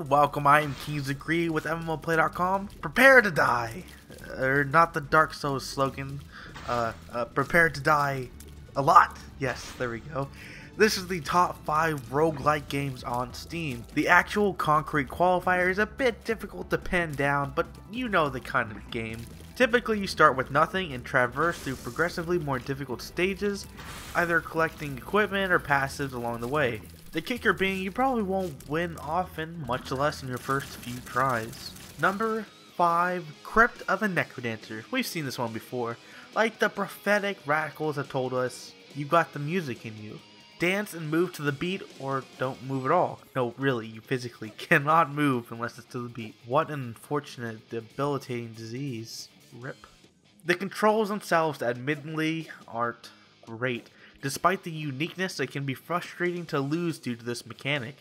everyone, welcome. I am KingsAgree with MMOplay.com. Prepare to die, or not the Dark Souls slogan. Prepare to die a lot. Yes, there we go. This is the top 5 roguelike games on Steam. The actual concrete qualifier is a bit difficult to pin down, but you know the kind of game. Typically you start with nothing and traverse through progressively more difficult stages, either collecting equipment or passives along the way. The kicker being you probably won't win often, much less in your first few tries. Number 5, Crypt of the Necrodancer. We've seen this one before. Like the prophetic radicals have told us, you got the music in you. Dance and move to the beat, or don't move at all. No, really, you physically cannot move unless it's to the beat. What an unfortunate, debilitating disease. RIP. The controls themselves admittedly aren't great. Despite the uniqueness, it can be frustrating to lose due to this mechanic.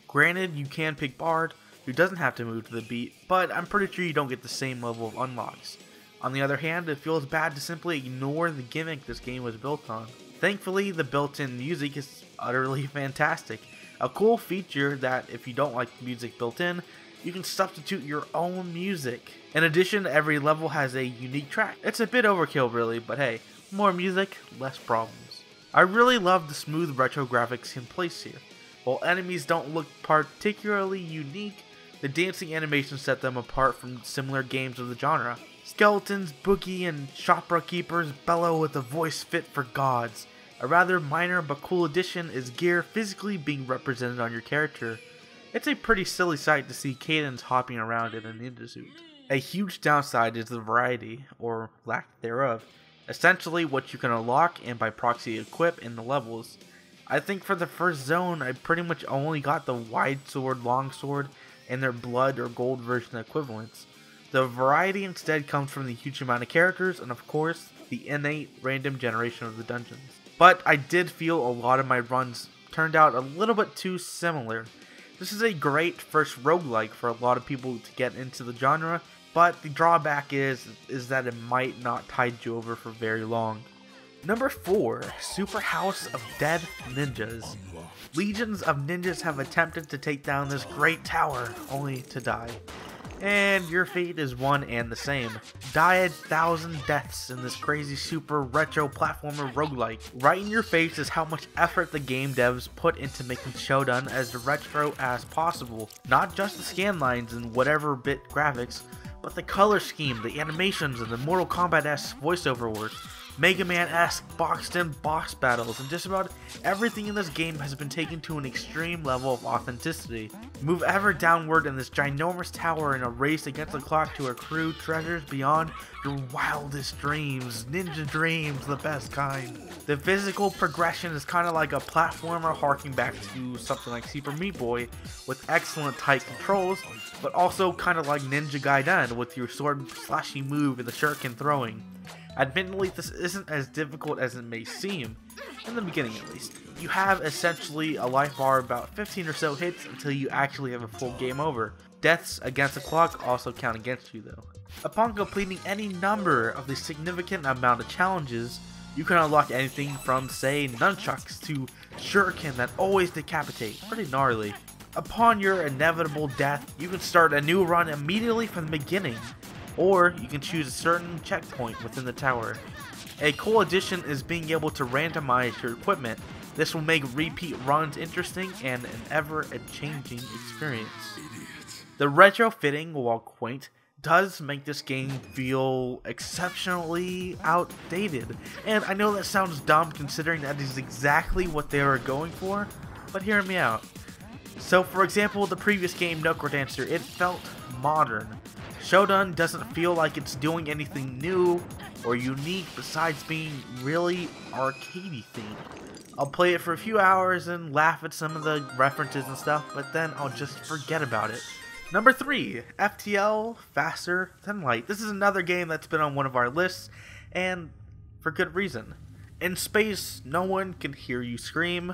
Granted, you can pick Bard, who doesn't have to move to the beat, but I'm pretty sure you don't get the same level of unlocks. On the other hand, it feels bad to simply ignore the gimmick this game was built on. Thankfully, the built-in music is utterly fantastic. A cool feature that, if you don't like the music built in, you can substitute your own music. In addition, every level has a unique track. It's a bit overkill really, but hey, more music, less problems. I really love the smooth retro graphics in place here. While enemies don't look particularly unique, the dancing animations set them apart from similar games of the genre. Skeletons, boogie, and chopra keepers bellow with a voice fit for gods. A rather minor but cool addition is gear physically being represented on your character. It's a pretty silly sight to see Cadence hopping around in a ninja suit. A huge downside is the variety, or lack thereof. Essentially what you can unlock and by proxy equip in the levels. I think for the first zone I pretty much only got the wide sword, long sword, and their blood or gold version equivalents. The variety instead comes from the huge amount of characters and of course the innate random generation of the dungeons. But I did feel a lot of my runs turned out a little bit too similar. This is a great first roguelike for a lot of people to get into the genre, but the drawback is that it might not tide you over for very long. Number 4, Super House of Dead Ninjas. Legions of ninjas have attempted to take down this great tower, only to die. And your fate is one and the same. Die a 1,000 deaths in this crazy super retro platformer roguelike. Right in your face is how much effort the game devs put into making Shodan as retro as possible. Not just the scan lines and whatever bit graphics, but the color scheme, the animations, and the Mortal Kombat-esque voiceover work. Mega Man-esque boxed-in boss battles, and just about everything in this game has been taken to an extreme level of authenticity. Move ever downward in this ginormous tower in a race against the clock to accrue treasures beyond your wildest dreams. Ninja dreams, the best kind. The physical progression is kind of like a platformer harking back to something like Super Meat Boy with excellent tight controls, but also kind of like Ninja Gaiden with your sword slashy move and the shuriken throwing. Admittedly, this isn't as difficult as it may seem, in the beginning at least. You have essentially a life bar of about 15 or so hits until you actually have a full game over. Deaths against the clock also count against you though. Upon completing any number of the significant amount of challenges, you can unlock anything from, say, nunchucks to shuriken that always decapitate. Pretty gnarly. Upon your inevitable death, you can start a new run immediately from the beginning. Or you can choose a certain checkpoint within the tower. A cool addition is being able to randomize your equipment. This will make repeat runs interesting and an ever-changing experience. The retrofitting, while quaint, does make this game feel exceptionally outdated. And I know that sounds dumb considering that is exactly what they were going for, but hear me out. So for example, the previous game Necrodancer, it felt modern. Shodan doesn't feel like it's doing anything new or unique besides being really arcadey themed. I'll play it for a few hours and laugh at some of the references and stuff, but then I'll just forget about it. Number 3, FTL Faster Than Light. This is another game that's been on one of our lists, and for good reason. In space, no one can hear you scream,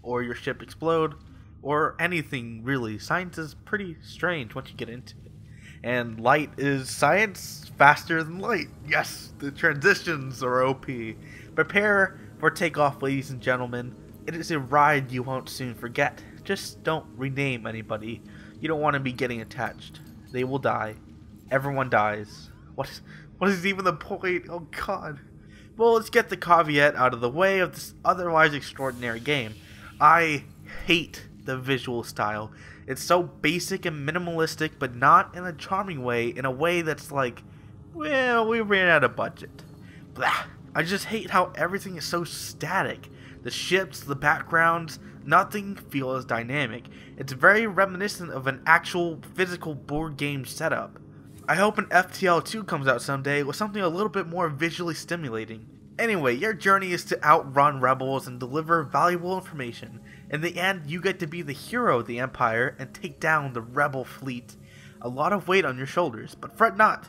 or your ship explode, or anything really. Science is pretty strange once you get into it. And light is science faster than light. Yes, the transitions are OP. Prepare for takeoff, ladies and gentlemen. It is a ride you won't soon forget. Just don't rename anybody. You don't want to be getting attached. They will die. Everyone dies. What is even the point? Oh god. Well, let's get the caveat out of the way of this otherwise extraordinary game. I hate the visual style. It's so basic and minimalistic, but not in a charming way, in a way that's like, well, we ran out of budget. Blah. I just hate how everything is so static. The ships, the backgrounds, nothing feels dynamic. It's very reminiscent of an actual physical board game setup. I hope an FTL 2 comes out someday with something a little bit more visually stimulating. Anyway, your journey is to outrun rebels and deliver valuable information. In the end, you get to be the hero of the Empire and take down the rebel fleet. A lot of weight on your shoulders, but fret not.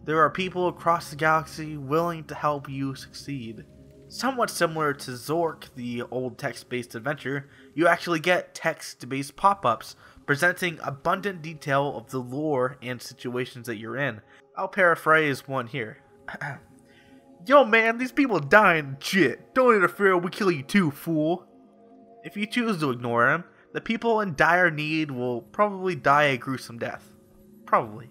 There are people across the galaxy willing to help you succeed. Somewhat similar to Zork, the old text-based adventure, you actually get text-based pop-ups presenting abundant detail of the lore and situations that you're in. I'll paraphrase one here. Yo man, these people dying shit. Don't interfere, we kill you too, fool. If you choose to ignore them, the people in dire need will probably die a gruesome death. Probably.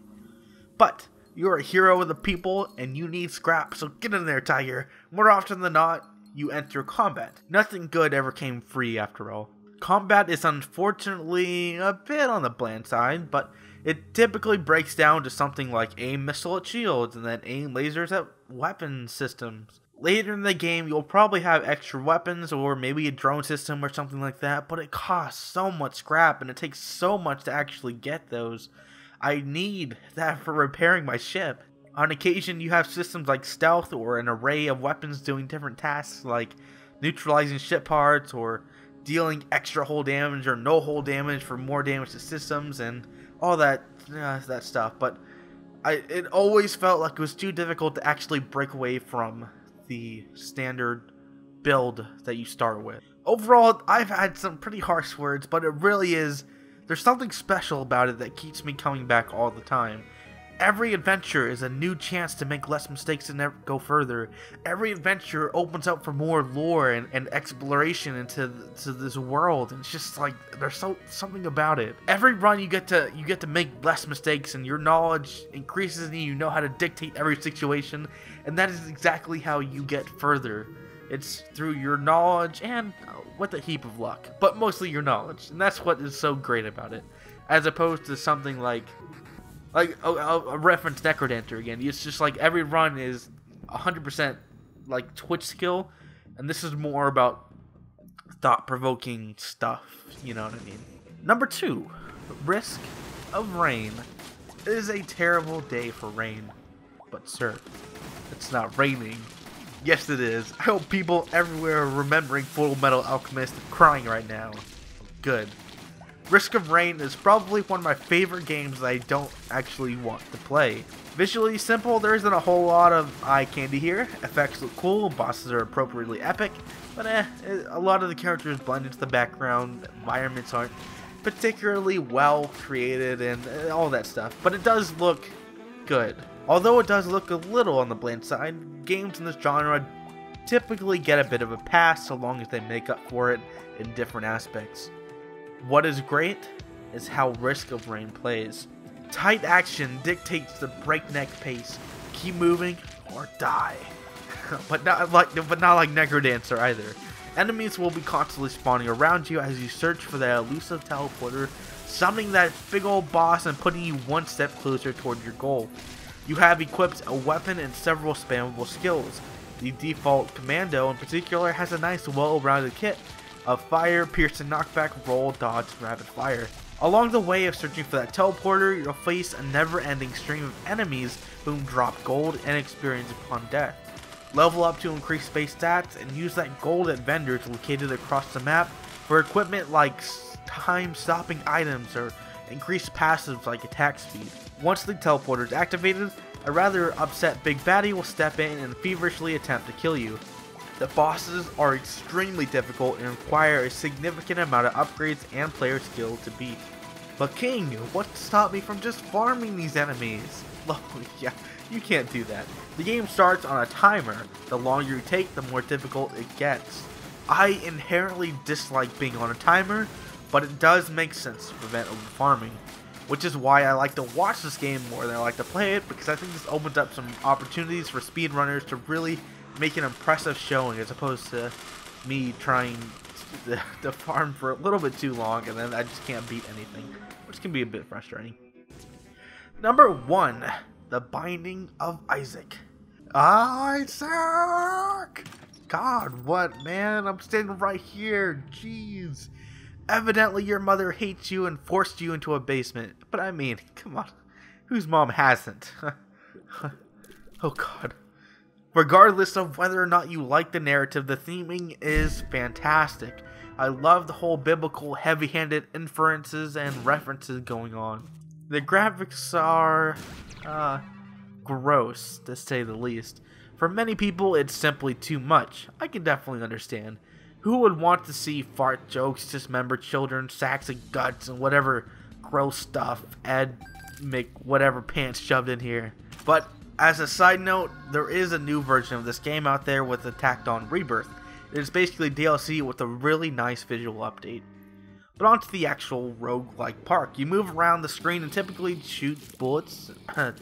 But you're a hero of the people and you need scrap, so get in there, Tiger. More often than not, you enter combat. Nothing good ever came free after all. Combat is unfortunately a bit on the bland side, but it typically breaks down to something like aim missile at shields and then aim lasers at weapon systems. Later in the game, you'll probably have extra weapons or maybe a drone system or something like that, but it costs so much scrap and it takes so much to actually get those. I need that for repairing my ship. On occasion, you have systems like stealth or an array of weapons doing different tasks like neutralizing ship parts or dealing extra hull damage or no hull damage for more damage to systems and all that stuff. But it always felt like it was too difficult to actually break away from the standard build that you start with. Overall, I've had some pretty harsh words, but it really is, there's something special about it that keeps me coming back all the time. Every adventure is a new chance to make less mistakes and never go further. Every adventure opens up for more lore and exploration into this world, and it's just like there's something about it. Every run you get to make less mistakes, and your knowledge increases, and you know how to dictate every situation, and that is exactly how you get further. It's through your knowledge and with a heap of luck, but mostly your knowledge, and that's what is so great about it, as opposed to something like I'll reference Necrodancer again. It's just like every run is 100% like Twitch skill, and this is more about thought-provoking stuff, you know what I mean? Number 2, Risk of Rain. It is a terrible day for rain, but sir, it's not raining. Yes it is. I hope people everywhere are remembering Full Metal Alchemist and crying right now. Good. Risk of Rain is probably one of my favorite games that I don't actually want to play. Visually simple, there isn't a whole lot of eye candy here. Effects look cool, bosses are appropriately epic, but a lot of the characters blend into the background, environments aren't particularly well created and all that stuff, but it does look good. Although it does look a little on the bland side, games in this genre typically get a bit of a pass so long as they make up for it in different aspects. What is great is how Risk of Rain plays. Tight action dictates the breakneck pace. Keep moving or die. but not like Necrodancer either. Enemies will be constantly spawning around you as you search for that elusive teleporter, summoning that big old boss and putting you one step closer toward your goal. You have equipped a weapon and several spammable skills. The default commando in particular has a nice well-rounded kit of fire, piercing, knockback, roll, dodge, and rapid fire. Along the way of searching for that teleporter, you'll face a never-ending stream of enemies whom drop gold and experience upon death. Level up to increase base stats and use that gold at vendors located across the map for equipment like time-stopping items or increased passives like attack speed. Once the teleporter is activated, a rather upset big baddie will step in and feverishly attempt to kill you. The bosses are extremely difficult and require a significant amount of upgrades and player skill to beat. But King, what stopped me from just farming these enemies? Oh yeah, you can't do that. The game starts on a timer. The longer you take, the more difficult it gets. I inherently dislike being on a timer, but it does make sense to prevent over farming. which is why I like to watch this game more than I like to play it, because I think this opens up some opportunities for speedrunners to really make an impressive showing, as opposed to me trying to farm for a little bit too long and then I just can't beat anything, which can be a bit frustrating. Number 1, The Binding of Isaac. Isaac! God, what, man? I'm standing right here. Jeez. Evidently your mother hates you and forced you into a basement. But I mean, come on. Whose mom hasn't? Oh god. Regardless of whether or not you like the narrative, the theming is fantastic. I love the whole biblical heavy-handed inferences and references going on. The graphics are gross, to say the least. For many people, it's simply too much. I can definitely understand. Who would want to see fart jokes, dismembered children, sacks of guts, and whatever gross stuff Ed whatever pants shoved in here? But as a side note, there is a new version of this game out there with a tacked on rebirth. It is basically DLC with a really nice visual update. But onto the actual roguelike park. You move around the screen and typically shoot bullets,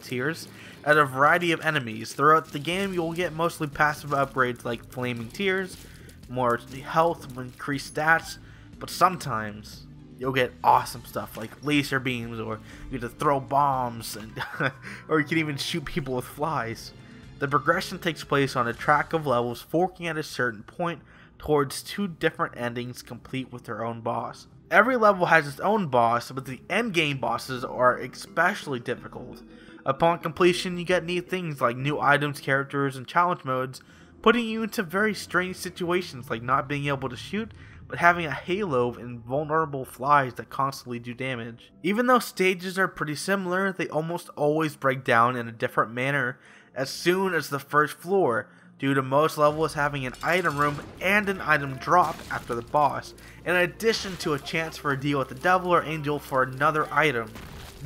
tears, at a variety of enemies. Throughout the game, you will get mostly passive upgrades like flaming tears, more health, increased stats, but sometimes you'll get awesome stuff like laser beams, or you get to throw bombs, and or you can even shoot people with flies. The progression takes place on a track of levels forking at a certain point towards 2 different endings complete with their own boss. Every level has its own boss, but the endgame bosses are especially difficult. Upon completion, you get neat things like new items, characters, and challenge modes, putting you into very strange situations like not being able to shoot, but having a halo of invulnerable flies that constantly do damage. Even though stages are pretty similar, they almost always break down in a different manner as soon as the first floor, due to most levels having an item room and an item drop after the boss, in addition to a chance for a deal with the devil or angel for another item.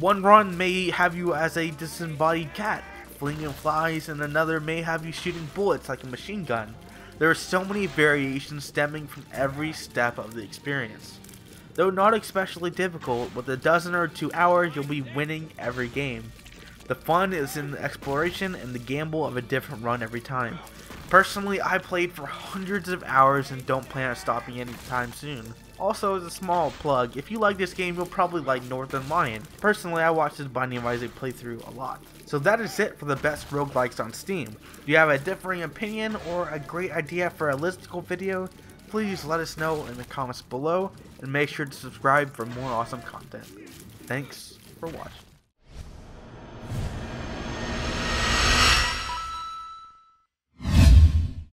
One run may have you as a disembodied cat, flinging flies, and another may have you shooting bullets like a machine gun. There are so many variations stemming from every step of the experience. Though not especially difficult, with a dozen or 2 hours you'll be winning every game. The fun is in the exploration and the gamble of a different run every time. Personally, I played for hundreds of hours and don't plan on stopping anytime soon. Also, as a small plug, if you like this game, you'll probably like Northern Lion. Personally, I watched this Binding of Isaac playthrough a lot. So that is it for the best roguelikes on Steam. If you have a differing opinion or a great idea for a listicle video, please let us know in the comments below, and make sure to subscribe for more awesome content. Thanks for watching.